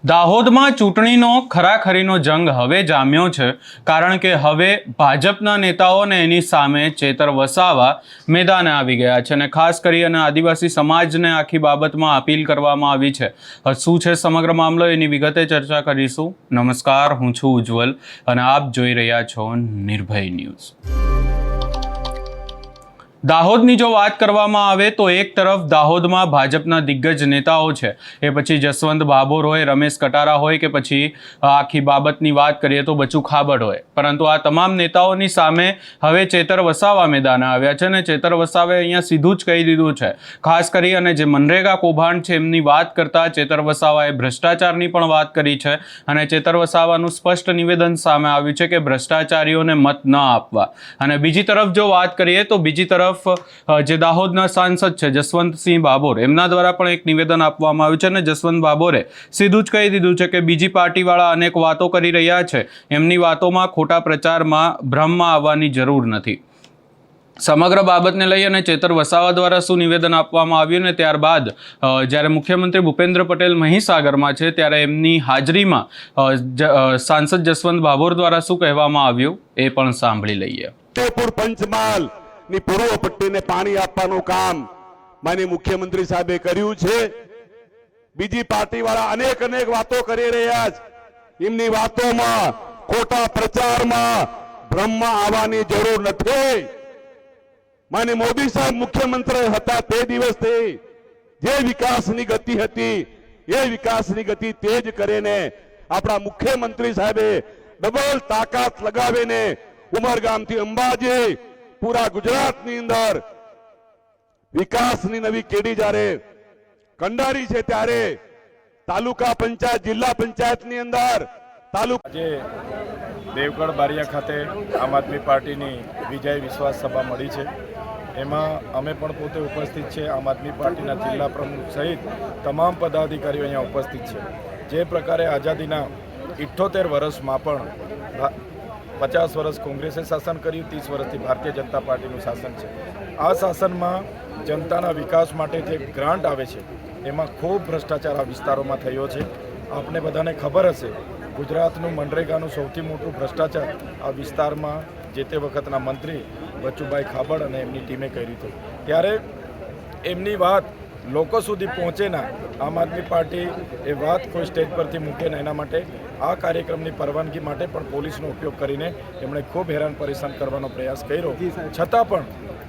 દાહોદમાં ચૂંટણીનો ખરાખરીનો જંગ હવે જામ્યો છે, કારણ કે હવે ભાજપના નેતાઓને એની સામે ચેતર વસાવા મેદાને આવી ગયા છે અને ખાસ કરી અને આદિવાસી સમાજને આખી બાબતમાં અપીલ કરવામાં આવી છે. શું છે સમગ્ર મામલો, એની વિગતે ચર્ચા કરીશું. નમસ્કાર, હું છું ઉજ્જવલ અને આપ જોઈ રહ્યા છો નિર્ભય ન્યૂઝ. દાહોદની જો વાત કરવામાં આવે તો એક તરફ દાહોદમાં ભાજપના દિગ્ગજ નેતાઓ છે, એ પછી જસવંત ભાભોર હોય, રમેશ કટારા હોય કે પછી આખી બાબતની વાત કરીએ તો બચુ ખાબડ હોય, પરંતુ આ તમામ નેતાઓની સામે હવે ચેતર વસાવા મેદાને આવ્યા છે અને ચેતર વસાવાએ અહીંયા સીધું જ કહી દીધું છે. ખાસ કરી અને જે મનરેગા કૌભાંડ છે એમની વાત કરતા ચેતર વસાવાએ ભ્રષ્ટાચારની પણ વાત કરી છે અને ચેતર વસાવાનું સ્પષ્ટ નિવેદન સામે આવ્યું છે કે ભ્રષ્ટાચારીઓને મત ન આપવા. અને બીજી તરફ જો વાત કરીએ તો બીજી તરફ જે દાહોદના સાંસદ છે જસવંતસિંહ ભાભોર, એમના દ્વારા પણ એક નિવેદન આપવામાં આવ્યું છે અને જસવંત ભાભોરે સીધું જ કહી દીધું છે કે બીજી પાર્ટીવાળા અનેક વાતો કરી રહ્યા છે, એમની વાતોમાં ખોટા પ્રચારમાં ભ્રમમાં આવવાની જરૂર નથી. સમગ્ર બાબતને લઈ અને ચેતર વસાવા દ્વારા શું નિવેદન આપવામાં આવ્યું ને ત્યારબાદ જ્યારે મુખ્યમંત્રી ભૂપેન્દ્ર પટેલ મહીસાગરમાં છે ત્યારે એમની હાજરીમાં સાંસદ જસવંત ભાભોર દ્વારા શું કહેવામાં આવ્યું એ પણ સાંભળી લઈએ. પંચમહાલ ની પૂર્વ પટ્ટીને પાણી આપવાનું કામ માનનીય મુખ્યમંત્રી સાહેબે કર્યું છે. બીજી પાર્ટીવાળા અનેક વાતો કરી રહ્યા છે, એમની વાતોમાં ખોટા પ્રચારમાં ભ્રમમાં આવવાની જરૂર નથી. માનનીય મોદી સાહેબ મુખ્યમંત્રી હતા તે દિવસથી જે વિકાસની ગતિ હતી એ વિકાસની ગતિ તેજ કરીને આપણા મુખ્યમંત્રી સાહેબે ડબલ તાકાત લગાવીને ઉમરગામથી અંબાજી પૂરા ગુજરાતની અંદર વિકાસની નવી કેડી જ્યારે કંડારી છે ત્યારે તાલુકા પંચાયત, જિલ્લા પંચાયતની અંદર આજે દેવગઢ બારિયા ખાતે આમ આદમી પાર્ટીની વિજય વિશ્વાસ સભા મળી છે. એમાં અમે પણ પોતે ઉપસ્થિત છે. આમ આદમી પાર્ટીના જિલ્લા પ્રમુખ સહિત તમામ પદાધિકારીઓ અહીંયા ઉપસ્થિત છે. જે પ્રકારે આઝાદીના 78 વર્ષમાં પણ 50 વર્ષ કોંગ્રેસે શાસન કર્યું, 30 વર્ષથી ભારતીય જનતા પાર્ટીનું શાસન છે. આ શાસનમાં જનતાના વિકાસ માટે જે ગ્રાન્ટ આવે છે એમાં ખૂબ ભ્રષ્ટાચાર આ વિસ્તારોમાં થયો છે. આપને બધાને ખબર હશે, ગુજરાતનું મનરેગાનું સૌથી મોટું ભ્રષ્ટાચાર આ વિસ્તારમાં જે તે વખતના મંત્રી બચુભાઈ ખાબડ અને એમની ટીમે કરી હતી. ત્યારે એમની વાત લોકો સુધી પહોંચે ના, આમ આદમી પાર્ટી એ વાત કોઈ સ્ટેજ પરથી મૂકે ને એના માટે આ કાર્યક્રમની પરવાનગી માટે પણ પોલીસનો ઉપયોગ કરીને એમણે ખૂબ હેરાન પરેશાન કરવાનો પ્રયાસ કર્યો. છતાં પણ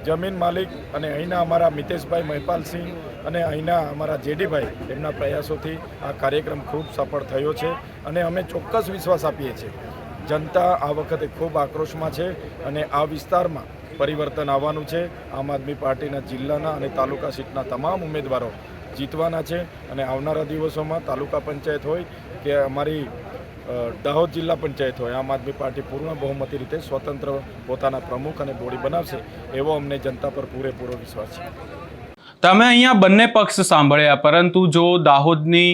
જમીન માલિક અને અહીંના અમારા મિતેશભાઈ મહિપાલસિંહ અને અહીંના અમારા જેડીભાઈ એમના પ્રયાસોથી આ કાર્યક્રમ ખૂબ સફળ થયો છે અને અમે ચોક્કસ વિશ્વાસ આપીએ છીએ જનતા આ વખતે ખૂબ આક્રોશમાં છે અને આ વિસ્તારમાં પરિવર્તન આવવાનું છે. આમ આદમી પાર્ટીના જિલ્લાના અને તાલુકા સીટના તમામ ઉમેદવારો જીતવાના છે અને આવનારા દિવસોમાં તાલુકા પંચાયત હોય કે અમારી દાહોદ જિલ્લા પંચાયત હોય, આમ આદમી પાર્ટી પૂર્ણ બહુમતી રીતે સ્વતંત્ર પોતાના પ્રમુખ અને બોડી બનાવશે એવો અમને જનતા પર પૂરેપૂરો વિશ્વાસ છે. તમે અહીંયા બંને પક્ષ સાંભળ્યા, પરંતુ જો દાહોદની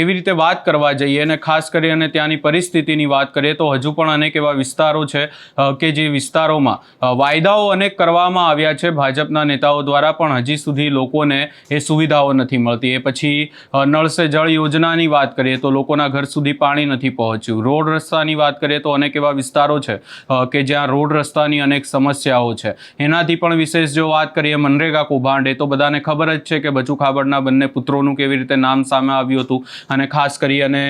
એવી રીતે વાત કરવા જઈએ અને ખાસ કરી અને ત્યાંની પરિસ્થિતિની વાત કરીએ તો હજુ પણ અનેક એવા વિસ્તારો છે કે જે વિસ્તારોમાં વાયદાઓ અનેક કરવામાં આવ્યા છે ભાજપના નેતાઓ દ્વારા, પણ હજી સુધી લોકોને એ સુવિધાઓ નથી મળતી. એ પછી નળ સે જળ યોજનાની વાત કરીએ તો લોકોના ઘર સુધી પાણી નથી પહોંચ્યું. રોડ રસ્તાની વાત કરીએ તો અનેક એવા વિસ્તારો છે કે જ્યાં રોડ રસ્તાની અનેક સમસ્યાઓ છે. એનાથી પણ વિશેષ જો વાત કરીએ મનરેગા કૌભાંડ, એ તો બધાને ખબર જ છે કે બચુ ખાબડના બંને પુત્રોનું કેવી રીતે નામ સામે આવ્યું હતું અને ખાસ કરી અને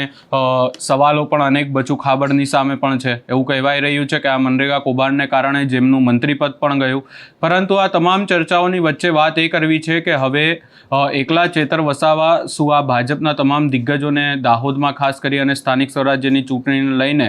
સવાલો પણ અનેક બચુ ખાબડની સામે પણ છે. એવું કહેવાય રહ્યું છે કે આ મનરેગા કૌભાંડને કારણે જેમનું મંત્રીપદ પણ ગયું. પરંતુ આ તમામ ચર્ચાઓની વચ્ચે વાત એ કરવી છે કે હવે એકલા ચેતર વસાવા શું આ ભાજપના તમામ દિગ્ગજોને દાહોદમાં ખાસ કરી અને સ્થાનિક સ્વરાજ્યની ચૂંટણીને લઈને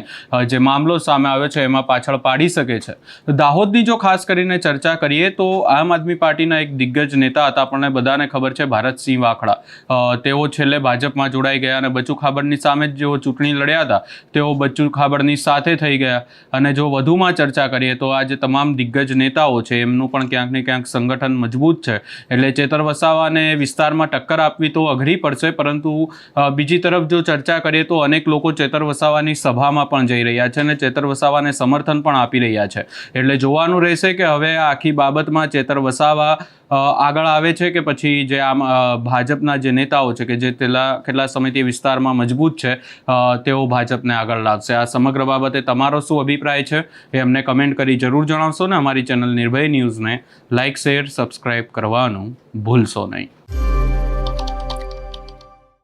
જે મામલો સામે આવ્યો છે એમાં પાછળ પાડી શકે છે? દાહોદની જો ખાસ કરીને ચર્ચા કરીએ તો આમ આદમી પાર્ટીના એક દિગ્ગજ નેતા હતા, આપણને બધાને ખબર છે, ભારતસિંહ વાખડા. તેઓ છેલ્લે ભાજપમાં જોડાઈ ગયા અને બચુ ખાબડની સામે જ જેઓ ચૂંટણી લડ્યા હતા તેઓ બચુ ખાબડની સાથે થઈ ગયા. અને જો વધુમાં ચર્ચા કરીએ તો આ જે તમામ દિગ્ગજ નેતાઓ છે એમનું પણ ક્યાંક ને ક્યાંક સંગઠન મજબૂત છે, એટલે ચેતર વસાવાને વિસ્તારમાં ટક્કર આપવી તો અઘરી પડશે. પરંતુ બીજી તરફ જો ચર્ચા કરીએ તો અનેક લોકો ચેતર વસાવાની સભામાં પણ જઈ રહ્યા છે અને ચેતર વસાવાને સમર્થન પણ આપી રહ્યા છે. એટલે જોવાનું રહેશે કે હવે આ આખી બાબતમાં ચેતર વસાવા આગળ આવે છે કે પછી જે આમ ભાજપના જે નેતાઓ છે કે જે કેટલા સમયથી વિસ્તારમાં મજબૂત છે તેઓ ભાજપને આગળ લાવશે? આ સમગ્ર બાબતે તમારો શું અભિપ્રાય છે એ અમને કમેન્ટ કરી જરૂર જણાવશો ને અમારી ચેનલ નિર્ભય ન્યૂઝને લાઇક શેર સબસ્ક્રાઇબ કરવાનું ભૂલશો નહીં.